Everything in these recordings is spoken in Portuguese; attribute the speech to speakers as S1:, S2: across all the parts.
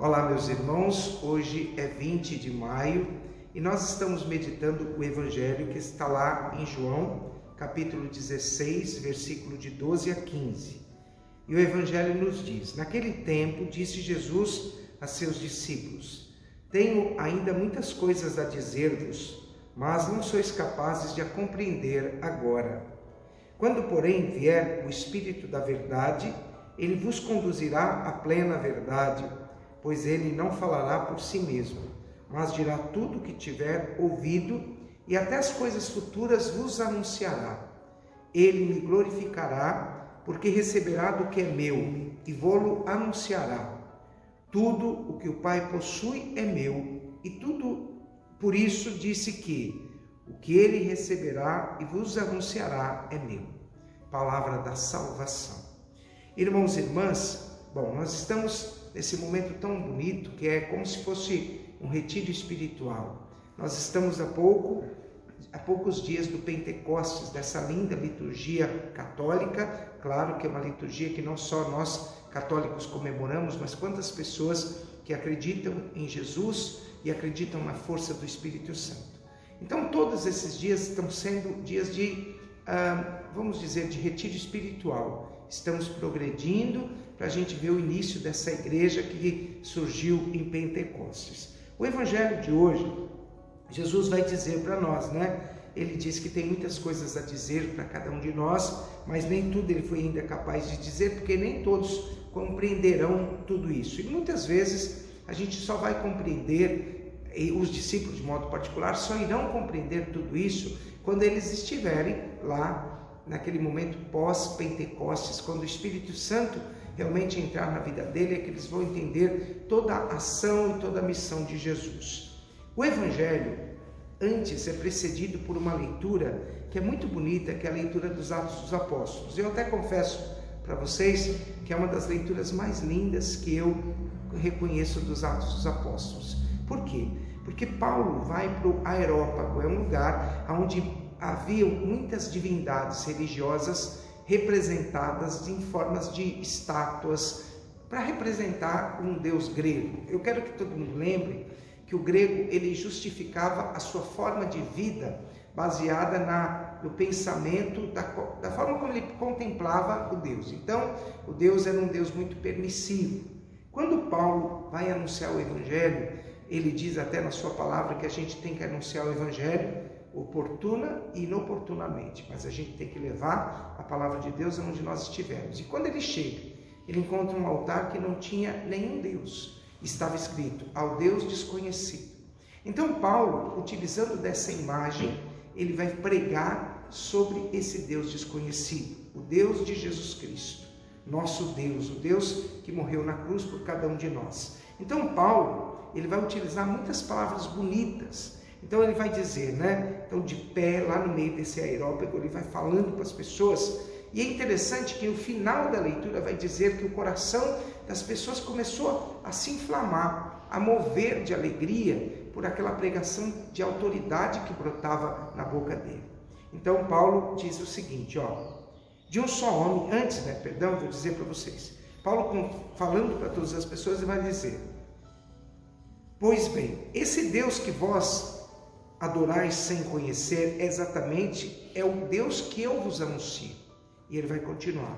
S1: Olá, meus irmãos, hoje é 20 de maio e nós estamos meditando o Evangelho que está lá em João, capítulo 16, versículo de 12 a 15. E o Evangelho nos diz: naquele tempo disse Jesus a seus discípulos: tenho ainda muitas coisas a dizer-vos, mas não sois capazes de a compreender agora. Quando, porém, vier o Espírito da verdade, ele vos conduzirá à plena verdade, pois ele não falará por si mesmo, mas dirá tudo o que tiver ouvido, e até as coisas futuras vos anunciará. Ele me glorificará, porque receberá do que é meu, e vô-lo anunciará. Tudo o que o Pai possui é meu, e tudo por isso disse que o que ele receberá e vos anunciará é meu. Palavra da salvação. Irmãos e irmãs, nós estamos nesse momento tão bonito que é como se fosse um retiro espiritual. Nós estamos há poucos dias do Pentecostes, dessa linda liturgia católica. Claro que é uma liturgia que não só nós católicos comemoramos, mas quantas pessoas que acreditam em Jesus e acreditam na força do Espírito Santo. Então todos esses dias estão sendo dias de, vamos dizer, de retiro espiritual. Estamos progredindo para a gente ver o início dessa igreja que surgiu em Pentecostes. O Evangelho de hoje, Jesus vai dizer para nós, Ele diz que tem muitas coisas a dizer para cada um de nós, mas nem tudo ele foi ainda capaz de dizer, porque nem todos compreenderão tudo isso. E muitas vezes a gente só vai compreender, e os discípulos de modo particular só irão compreender tudo isso quando eles estiverem lá naquele momento pós-Pentecostes, quando o Espírito Santo realmente entrar na vida dele, é que eles vão entender toda a ação e toda a missão de Jesus. O Evangelho antes é precedido por uma leitura que é muito bonita, que é a leitura dos Atos dos Apóstolos. Eu até confesso para vocês que é uma das leituras mais lindas que eu reconheço dos Atos dos Apóstolos. Por quê? Porque Paulo vai para o Areópago, é um lugar onde haviam muitas divindades religiosas representadas em formas de estátuas para representar um deus grego. Eu quero que todo mundo lembre que o grego ele justificava a sua forma de vida baseada no pensamento, da forma como ele contemplava o Deus. Então, o Deus era um Deus muito permissivo. Quando Paulo vai anunciar o Evangelho, ele diz até na sua palavra que a gente tem que anunciar o Evangelho oportuna e inoportunamente, mas a gente tem que levar a palavra de Deus aonde nós estivermos. E quando ele chega, ele encontra um altar que não tinha nenhum Deus. Estava escrito: ao Deus desconhecido. Então Paulo, utilizando dessa imagem, ele vai pregar sobre esse Deus desconhecido, o Deus de Jesus Cristo, nosso Deus, o Deus que morreu na cruz por cada um de nós. Então Paulo, ele vai utilizar muitas palavras bonitas. Então ele vai dizer, Então de pé, lá no meio desse aerópago, ele vai falando para as pessoas. E é interessante que no final da leitura vai dizer que o coração das pessoas começou a se inflamar, a mover de alegria por aquela pregação de autoridade que brotava na boca dele. Então Paulo diz o seguinte, de um só homem, vou dizer para vocês. Paulo falando para todas as pessoas, ele vai dizer: pois bem, esse Deus que vós adorais sem conhecer exatamente é o Deus que eu vos anuncio. E ele vai continuar: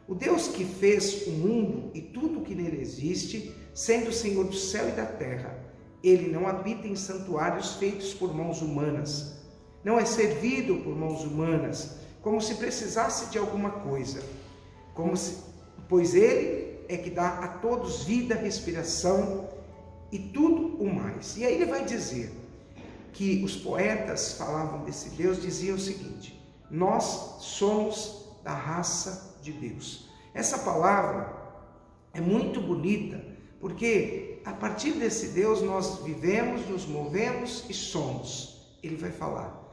S1: o Deus que fez o mundo e tudo o que nele existe, sendo o Senhor do céu e da terra, ele não habita em santuários feitos por mãos humanas, não é servido por mãos humanas, como se precisasse de alguma coisa, pois ele é que dá a todos vida, respiração e tudo o mais. E aí ele vai dizer que os poetas falavam desse Deus, diziam o seguinte: nós somos da raça de Deus. Essa palavra é muito bonita, porque a partir desse Deus nós vivemos, nos movemos e somos. Ele vai falar.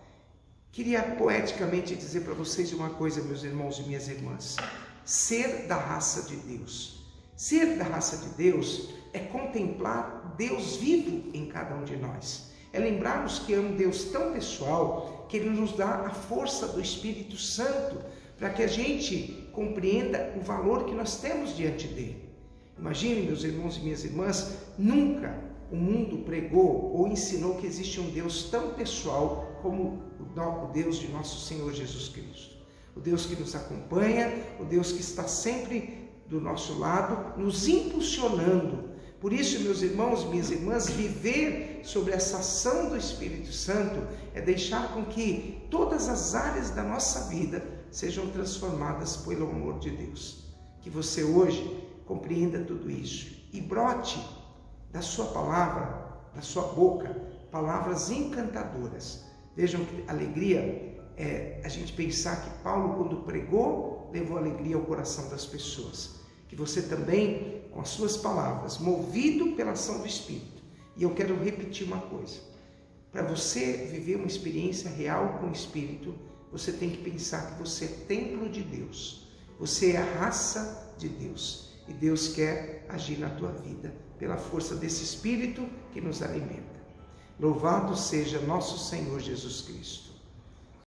S1: Queria poeticamente dizer para vocês uma coisa, meus irmãos e minhas irmãs: ser da raça de Deus. Ser da raça de Deus é contemplar Deus vivo em cada um de nós. É lembrarmos que é um Deus tão pessoal que Ele nos dá a força do Espírito Santo para que a gente compreenda o valor que nós temos diante dele. Imagine, meus irmãos e minhas irmãs, nunca o mundo pregou ou ensinou que existe um Deus tão pessoal como o Deus de nosso Senhor Jesus Cristo. O Deus que nos acompanha, o Deus que está sempre do nosso lado, nos impulsionando. Por isso, meus irmãos, minhas irmãs, viver sobre essa ação do Espírito Santo é deixar com que todas as áreas da nossa vida sejam transformadas pelo amor de Deus. Que você hoje compreenda tudo isso e brote da sua palavra, da sua boca, palavras encantadoras. Vejam que alegria é a gente pensar que Paulo, quando pregou, levou alegria ao coração das pessoas. Que você também, com as suas palavras, movido pela ação do Espírito. E eu quero repetir uma coisa. Para você viver uma experiência real com o Espírito, você tem que pensar que você é templo de Deus. Você é a raça de Deus. E Deus quer agir na tua vida pela força desse Espírito que nos alimenta. Louvado seja nosso Senhor Jesus Cristo.